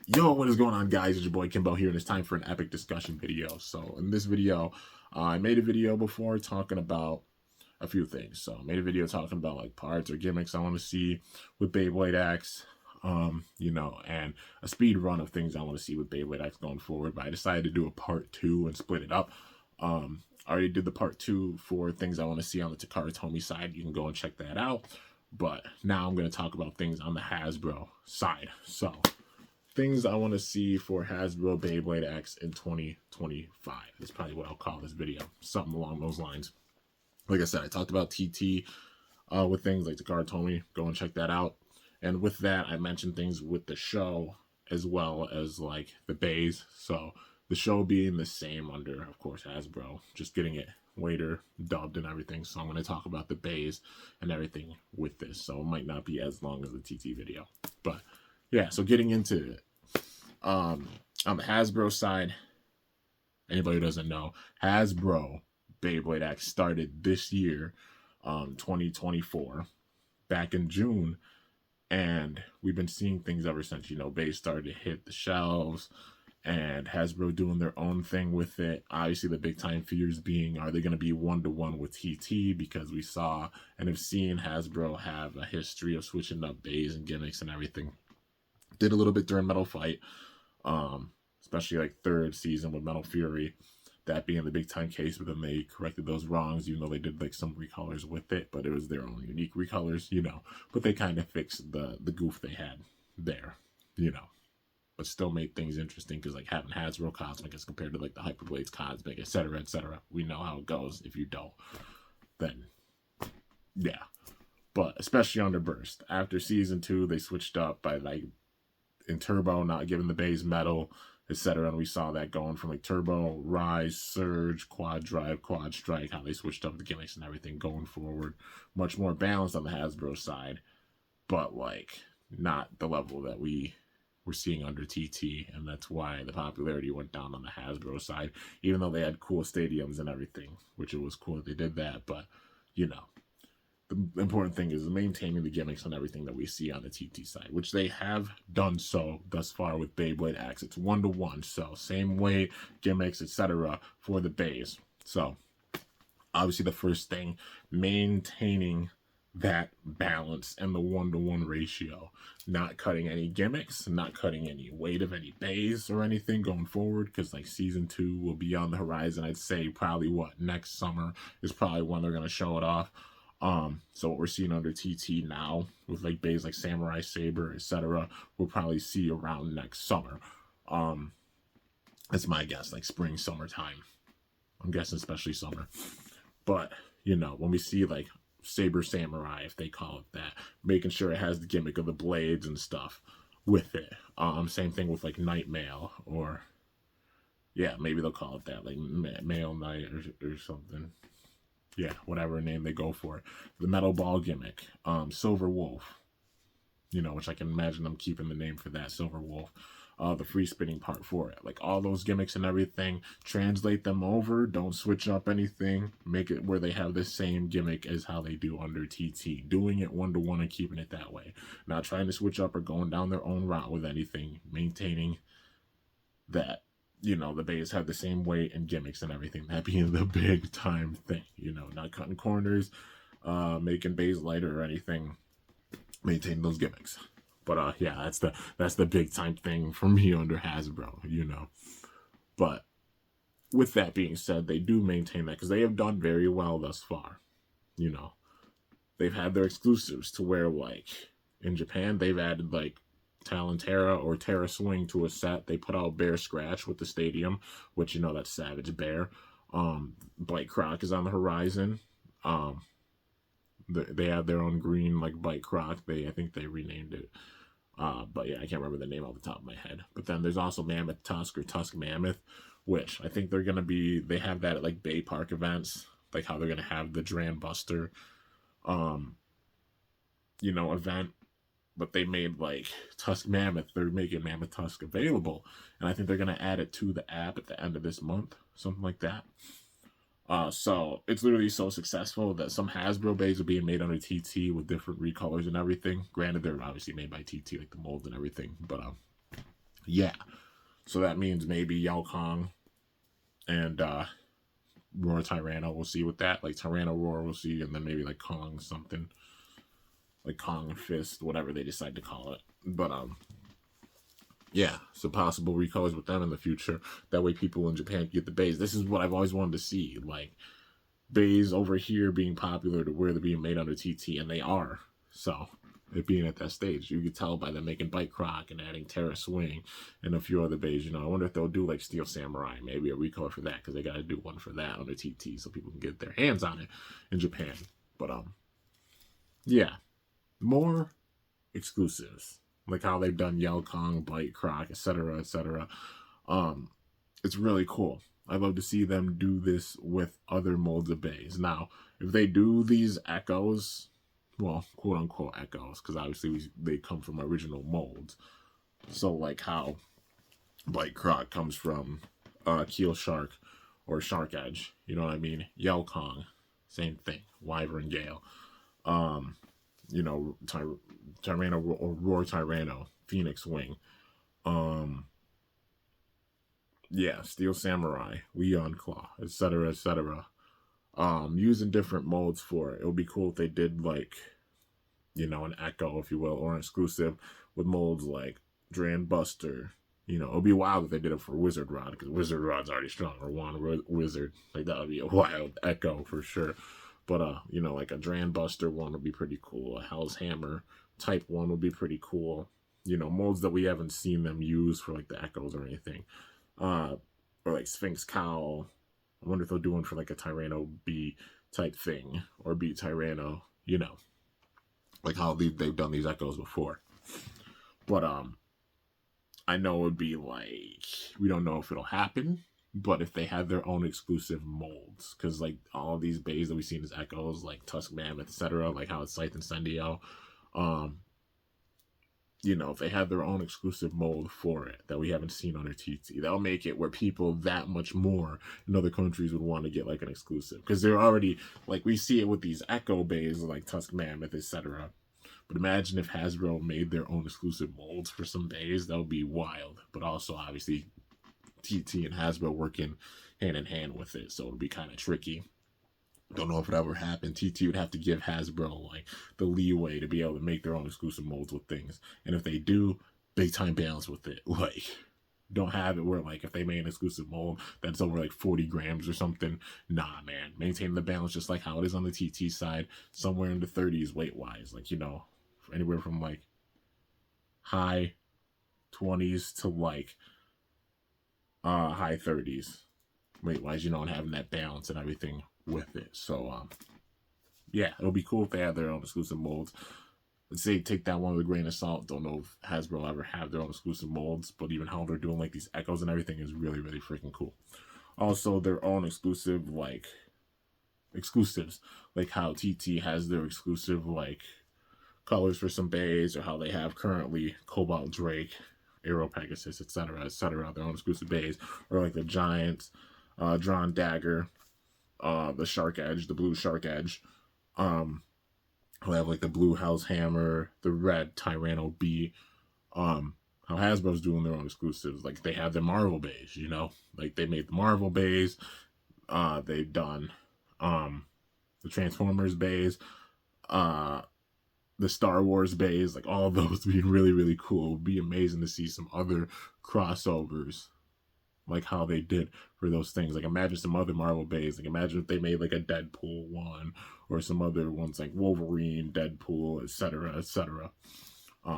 Yo, what is going on, guys? It's your boy Kimbo here, and it's time for an epic discussion video. So in this video, I made a video before talking about a few things. So I made a video talking about like parts or gimmicks I want to see with Beyblade X, and a speed run of things I want to see with Beyblade X going forward. But I decided to do a part 2 and split it up. I already did the part 2 for things I want to see on the Takara Tomy side. You can go and check that out. But now I'm going to talk about things on the Hasbro side. So things I want to see for Hasbro Beyblade X in 2025. That's probably what I'll call this video. Something along those lines. Like I said, I talked about TT with things like Takara Tomy. Go and check that out. And with that, I mentioned things with the show as well as like the bays. So the show being the same under, of course, Hasbro. Just getting it later dubbed and everything. So I'm going to talk about the bays and everything with this. So it might not be as long as the TT video. But yeah, so getting into it. On the Hasbro side, anybody who doesn't know, Hasbro Beyblade X started this year, 2024, back in June, and we've been seeing things ever since. Bays started to hit the shelves, and Hasbro doing their own thing with it. Obviously, the big time fears being, are they going to be one-to-one with TT? Because we saw and have seen Hasbro have a history of switching up bays and gimmicks and everything. Did a little bit during Metal Fight, especially like third season with Metal Fury, that being the big time case. But then they corrected those wrongs, even though they did like some recolors with it, but it was their own unique recolors, but they kind of fixed the goof they had there, but still made things interesting, because like having Hasbro Cosmic as compared to like the Hyperblades Cosmic, etc., etc., we know how it goes. If you don't, then yeah. But especially under Burst, after season 2, they switched up by like in Turbo not giving the bays metal, etc. And we saw that going from like Turbo, Rise, Surge, Quad Drive, Quad Strike, how they switched up the gimmicks and everything going forward. Much more balanced on the Hasbro side, but like not the level that we were seeing under TT, and that's why the popularity went down on the Hasbro side, even though they had cool stadiums and everything, which it was cool that they did that. But the important thing is maintaining the gimmicks and everything that we see on the TT side, which they have done so thus far with Beyblade X. It's 1-to-1, so same weight, gimmicks, etc. for the bays. So obviously the first thing, maintaining that balance and the 1-to-1 ratio, not cutting any gimmicks, not cutting any weight of any bays or anything going forward, because like season 2 will be on the horizon. I'd say probably next summer is probably when they're going to show it off. So what we're seeing under TT now with like bays like Samurai Saber, etc., we'll probably see around next summer. That's my guess, like spring, summertime. I'm guessing especially summer. But when we see like Saber Samurai, if they call it that, making sure it has the gimmick of the blades and stuff with it. Same thing with like Night Mail, or yeah, maybe they'll call it that, like Mail Night or something. Yeah, whatever name they go for. The metal ball gimmick, Silver Wolf, which I can imagine them keeping the name for that, Silver Wolf. The free spinning part for it, like all those gimmicks and everything, translate them over. Don't switch up anything. Make it where they have the same gimmick as how they do under TT. Doing it 1-to-1 and keeping it that way. Not trying to switch up or going down their own route with anything. Maintaining that the bays have the same weight and gimmicks and everything. That being the big time thing, not cutting corners, making bays lighter or anything. Maintain those gimmicks. But yeah, that's the big time thing for me under Hasbro, But with that being said, they do maintain that because they have done very well thus far. They've had their exclusives to where, like in Japan, they've added like Talon-Terra or Terra Swing to a set. They put out Bear Scratch with the stadium, which that's Savage Bear. Bite Croc is on the horizon. They have their own green like Bite Croc. I think they renamed it. But yeah, I can't remember the name off the top of my head. But then there's also Mammoth Tusk or Tusk Mammoth, which I think they have that at like Bay Park events, like how they're gonna have the Dran Buster event. But they made like Tusk Mammoth. They're making Mammoth Tusk available, and I think they're gonna add it to the app at the end of this month, something like that. So it's literally so successful that some Hasbro bays are being made under TT with different recolors and everything. Granted, they're obviously made by TT, like the mold and everything, but Yeah. So that means maybe Yao Kong and Roar Tyranno. We'll see with that. Like Tyranno Roar, we'll see, and then maybe like Kong something, like Kong and Fist, whatever they decide to call it. But yeah, so possible recolors with them in the future. That way, people in Japan can get the bays. This is what I've always wanted to see. Like bays over here being popular to where they're being made under TT, and they are. So it being at that stage, you can tell by them making Bite Croc and adding Terra Swing and a few other bays. You know, I wonder if they'll do like Steel Samurai, maybe a recolor for that, because they got to do one for that under TT so people can get their hands on it in Japan. But yeah, more exclusives like how they've done Yao Kong, Bite Croc, etc., etc. It's really cool. I love to see them do this with other molds of bays. Now, if they do these echoes, well, quote unquote echoes, because obviously they come from original molds. So, like how Bite Croc comes from Keel Shark or Shark Edge, you know what I mean? Yao Kong, same thing. Wyvern Gale. You know, Tyranno or Roar Tyranno, Phoenix Wing. Um, yeah, Steel Samurai, Leon Claw, etc., etc. Using different molds for it. It would be cool if they did like, you know, an echo, if you will, or an exclusive with molds like Dran Buster. You know, it would be wild if they did it for Wizard Rod, because Wizard Rod's already strong, or one Wizard. Like, that would be a wild echo for sure. But, you know, like a Dran Buster one would be pretty cool. A Hell's Hammer type one would be pretty cool. You know, molds that we haven't seen them use for, like, the echoes or anything. Or, like, Sphinx Cowl. I wonder if they'll do one for, like, a Tyranno B type thing. Or B Tyranno, you know. Like how they've done these echoes before. But, I know it would be like, we don't know if it'll happen, but if they had their own exclusive molds, because like all these bays that we've seen as echoes, like Tusk Mammoth, etc., like how it's Scythe Incendio, um, you know, if they had their own exclusive mold for it that we haven't seen under TT, that'll make it where people that much more in other countries would want to get like an exclusive, because they're already like, we see it with these echo bays like Tusk Mammoth, etc. But imagine if Hasbro made their own exclusive molds for some bays. That would be wild. But also, obviously, TT and Hasbro working hand in hand with it, so it'll be kind of tricky. Don't know if it ever happened. TT would have to give Hasbro like the leeway to be able to make their own exclusive molds with things. And if they do, big time balance with it. Like, don't have it where like if they made an exclusive mold that's over like 40 grams or something. Nah, man. Maintain the balance just like how it is on the TT side, somewhere in the 30s weight wise. Like, you know, anywhere from like high 20s to like high 30s weight wise, you know, and having that balance and everything with it. So yeah, it'll be cool if they have their own exclusive molds. Let's say take that one with a grain of salt. Don't know if Hasbro ever have their own exclusive molds, but even how they're doing like these echoes and everything is really, really freaking cool. Also, their own exclusive like exclusives, like how TT has their exclusive like colors for some bays, or how they have currently Cobalt Drake, Aero Pegasus, etc., etc., their own exclusive bays, or like the Giants, Drawn Dagger, the Shark Edge, the blue Shark Edge. We'll have like the blue House Hammer, the red Tyranno B. How Hasbro's doing their own exclusives. Like they have their Marvel bays, you know? Like they made the Marvel bays. They've done the Transformers bays, the Star Wars bays, like all of those being really, really cool. It would be amazing to see some other crossovers like how they did for those things. Like imagine some other Marvel bays. Like imagine if they made like a Deadpool one or some other ones like Wolverine, Deadpool, etc., etc.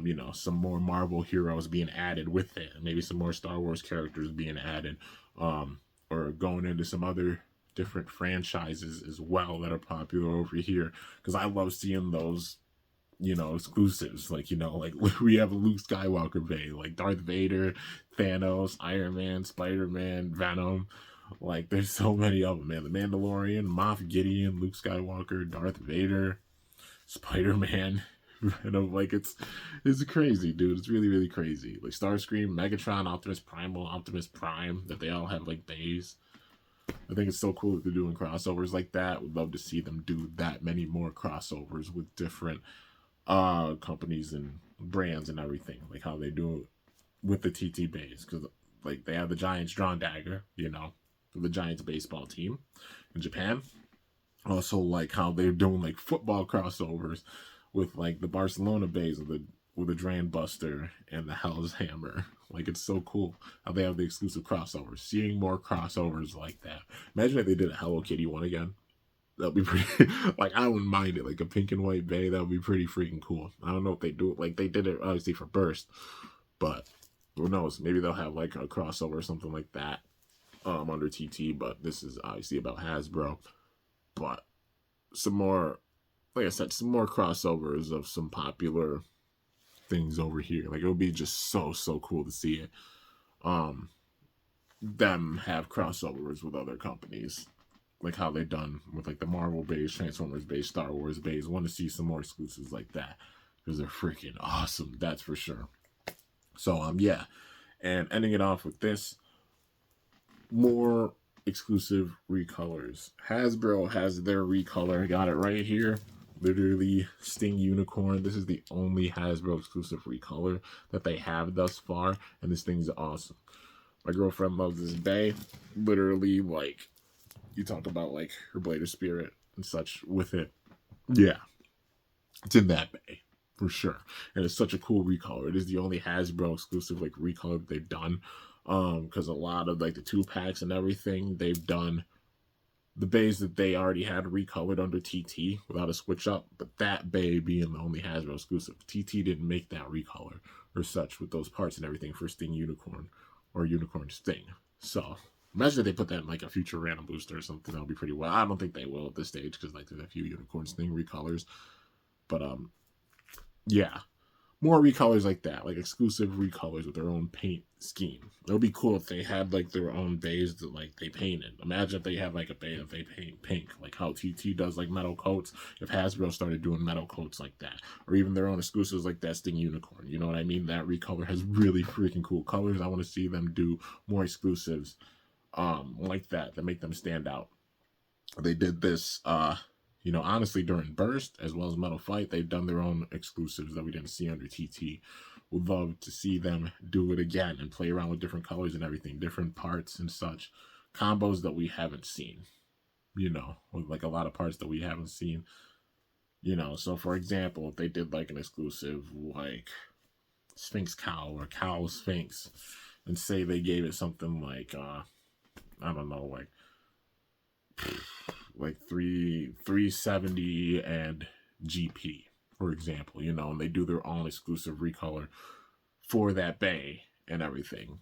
You know, some more Marvel heroes being added with it, maybe some more Star Wars characters being added, or going into some other different franchises as well that are popular over here. Because I love seeing those, you know, exclusives. Like, you know, like we have a Luke Skywalker bay, like Darth Vader, Thanos, Iron Man, Spider-Man, Venom. Like, there's so many of them, man. The Mandalorian, Moff Gideon, Luke Skywalker, Darth Vader, Spider-Man. Venom. Like, it's crazy, dude. It's really, really crazy. Like Starscream, Megatron, Optimus Primal, Optimus Prime, that they all have like bays. I think it's so cool that they're doing crossovers like that. Would love to see them do that many more crossovers with different companies and brands and everything, like how they do with the TT base, because like they have the Giants drawn dagger, the Giants baseball team in Japan. Also, like how they're doing like football crossovers with like the Barcelona base with the Drain Buster and the Hell's Hammer. Like, it's so cool how they have the exclusive crossovers. Seeing more crossovers like that. Imagine if they did a Hello Kitty one again. That'd be pretty. Like, I wouldn't mind it. Like a pink and white bay. That would be pretty freaking cool. I don't know if they do it. Like, they did it obviously for Burst, but who knows? Maybe they'll have like a crossover or something like that under TT. But this is obviously about Hasbro. But some more, like I said, some more crossovers of some popular things over here. Like, it would be just so cool to see it. Them have crossovers with other companies, like how they've done with like the Marvel base, Transformers base, Star Wars base. Want to see some more exclusives like that because they're freaking awesome. That's for sure. So yeah, and ending it off with this, more exclusive recolors. Hasbro has their recolor. Got it right here. Literally Sting Unicorn. This is the only Hasbro exclusive recolor that they have thus far, and this thing's awesome. My girlfriend loves this bay. Literally, like, you talk about like her Blader Spirit and such with it. Yeah, it's in that bay for sure, and it's such a cool recolor. It is the only Hasbro exclusive like recolor that they've done. Because a lot of like the 2-packs and everything, they've done the bays that they already had recolored under TT without a switch up, but that bay being the only Hasbro exclusive. TT didn't make that recolor or such with those parts and everything for Sting Unicorn or Unicorn Sting. So imagine if they put that in like a future random booster or something. That would be pretty well. I don't think they will at this stage because like there's a few Unicorn Sting recolors, but yeah, more recolors like that, like exclusive recolors with their own paint scheme. It would be cool if they had like their own bays that like they painted. Imagine if they have like a bay that they paint pink, like how TT does like metal coats. If Hasbro started doing metal coats like that, or even their own exclusives like that Sting Unicorn, you know what I mean? That recolor has really freaking cool colors. I want to see them do more exclusives like that make them stand out. They did this honestly during Burst as well as Metal Fight. They've done their own exclusives that we didn't see under TT. Would love to see them do it again and play around with different colors and everything, different parts and such, combos that we haven't seen, with like a lot of parts that we haven't seen, so for example, if they did like an exclusive like Sphinx Cow or Cow Sphinx, and say they gave it something like I don't know, like 370 and GP, for example, and they do their own exclusive recolor for that bay and everything.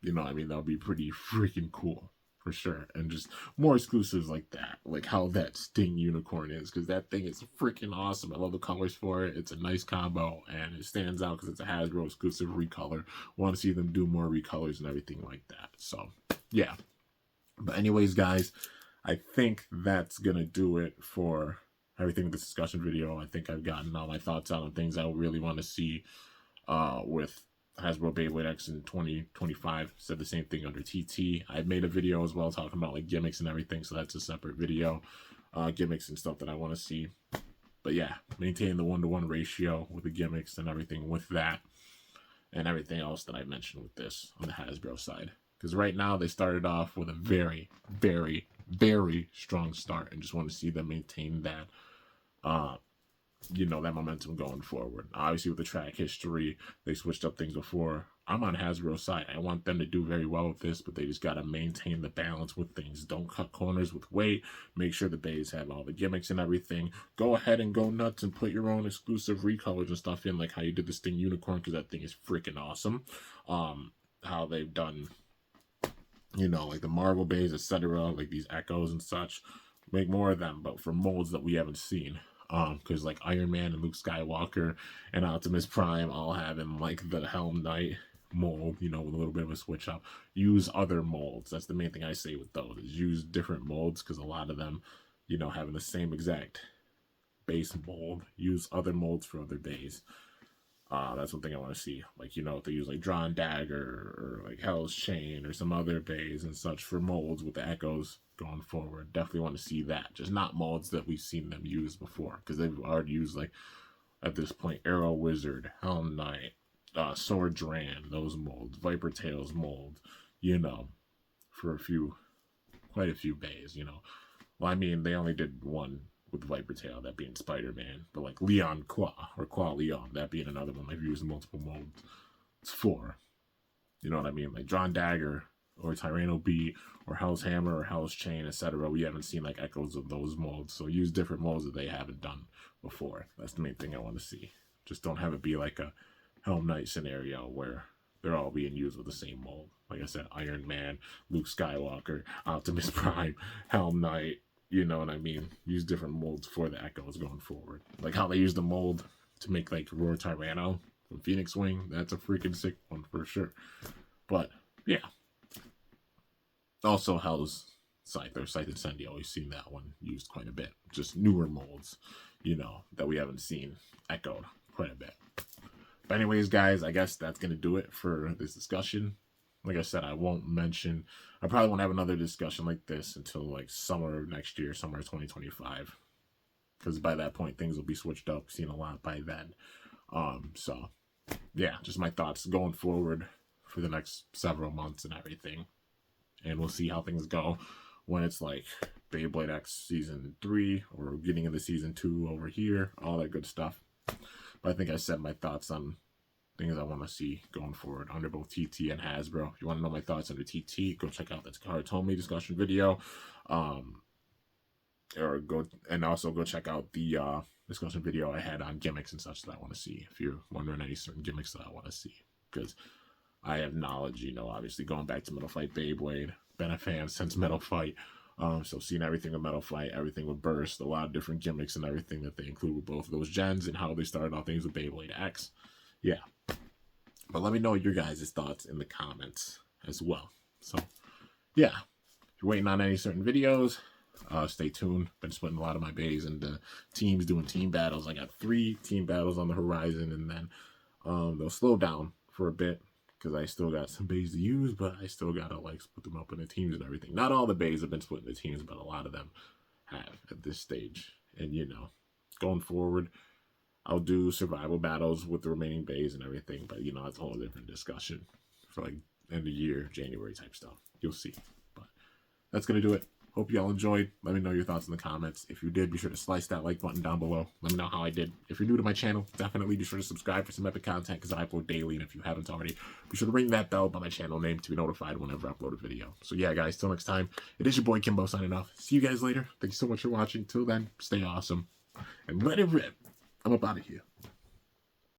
I mean, that would be pretty freaking cool for sure. And just more exclusives like that, like how that Sting Unicorn is, because that thing is freaking awesome. I love the colors for it. It's a nice combo and it stands out because it's a Hasbro exclusive recolor. Want to see them do more recolors and everything like that. So yeah, but anyways, guys, I think that's going to do it for everything with this discussion video. I think I've gotten all my thoughts out on things I really want to see with Hasbro Beyblade X in 2025. Said the same thing under TT. I made a video as well talking about like gimmicks and everything, so that's a separate video. Gimmicks and stuff that I want to see. But yeah, maintain the 1-to-1 ratio with the gimmicks and everything with that. And everything else that I mentioned with this on the Hasbro side. Because right now they started off with a very, very, very strong start, and just want to see them maintain that, that momentum going forward. Obviously, with the track history, they switched up things before. I'm on Hasbro's side. I want them to do very well with this, but they just got to maintain the balance with things. Don't cut corners with weight. Make sure the bays have all the gimmicks and everything. Go ahead and go nuts and put your own exclusive recolors and stuff in, like how you did the Sting Unicorn, because that thing is freaking awesome. How they've done, like the Marvel bays, etc., like these Echoes and such. Make more of them, but for molds that we haven't seen. Because like Iron Man and Luke Skywalker and Optimus Prime all having like the Helm Knight mold, with a little bit of a switch up. Use other molds. That's the main thing I say with those, is use different molds, because a lot of them, having the same exact base mold. Use other molds for other bays. That's one thing I want to see. Like, if they use like Drawn Dagger or like Hell's Chain or some other bays and such for molds with the Echoes going forward. Definitely want to see that. Just not molds that we've seen them use before, because they've already used, like, at this point, Arrow Wizard, Helm Knight, Sword Dran, those molds, Viper Tails mold, you know, for quite a few bays, you know. Well, I mean, they only did one with Viper Tail, that being Spider-Man, but like Leon Claw, or Claw Leon, that being another one. They've used multiple molds. It's 4. You know what I mean? Like Drawn Dagger, or Tyranno Beat, or Hell's Hammer, or Hell's Chain, etc. We haven't seen like echoes of those molds, so use different molds that they haven't done before. That's the main thing I want to see. Just don't have it be like a Helm Knight scenario where they're all being used with the same mold. Like I said, Iron Man, Luke Skywalker, Optimus Prime, Helm Knight, you know what I mean? Use different molds for the echoes going forward. Like how they use the mold to make like Roar Tyranno from Phoenix Wing. That's a freaking sick one for sure. But yeah. Also Hell's Scythe or Scythe Incendio. We've seen that one used quite a bit. Just newer molds, you know, that we haven't seen echoed quite a bit. But anyways, guys, I guess that's going to do it for this discussion. Like I said, I probably won't have another discussion like this until like summer next year, summer 2025. Because by that point, things will be switched up. Seen a lot by then. So, yeah, just my thoughts going forward for the next several months and everything. And we'll see how things go when it's like Beyblade X Season 3 or getting into Season 2 over here. All that good stuff. But I think I said my thoughts on things I want to see going forward under both TT and Hasbro. If you want to know my thoughts under TT, go check out that Takara discussion video. Or also go check out the discussion video I had on gimmicks and such that I want to see. If you're wondering any certain gimmicks that I want to see, because I have knowledge, you know, obviously going back to Metal Fight Beyblade, been a fan since Metal Fight. So seeing everything with Metal Fight, everything with Burst, a lot of different gimmicks and everything that they include with both of those gens and how they started off things with Beyblade X. Yeah. But let me know your guys' thoughts in the comments as well. So, yeah. If you're waiting on any certain videos, stay tuned. Been splitting a lot of my bays into teams, doing team battles. I got 3 team battles on the horizon, and then they'll slow down for a bit because I still got some bays to use, but I still gotta like split them up into teams and everything. Not all the bays have been split into teams, but a lot of them have at this stage. And you know, going forward, I'll do survival battles with the remaining bays and everything, but you know, that's a whole different discussion for like end of year, January type stuff. You'll see. But that's gonna do it. Hope y'all enjoyed. Let me know your thoughts in the comments. If you did, be sure to slice that like button down below. Let me know how I did. If you're new to my channel, definitely be sure to subscribe for some epic content because I upload daily. And if you haven't already, be sure to ring that bell by my channel name to be notified whenever I upload a video. So yeah, guys, till next time, it is your boy Kimbo signing off. See you guys later. Thank you so much for watching. Till then, stay awesome and let it rip. I'm up out of here.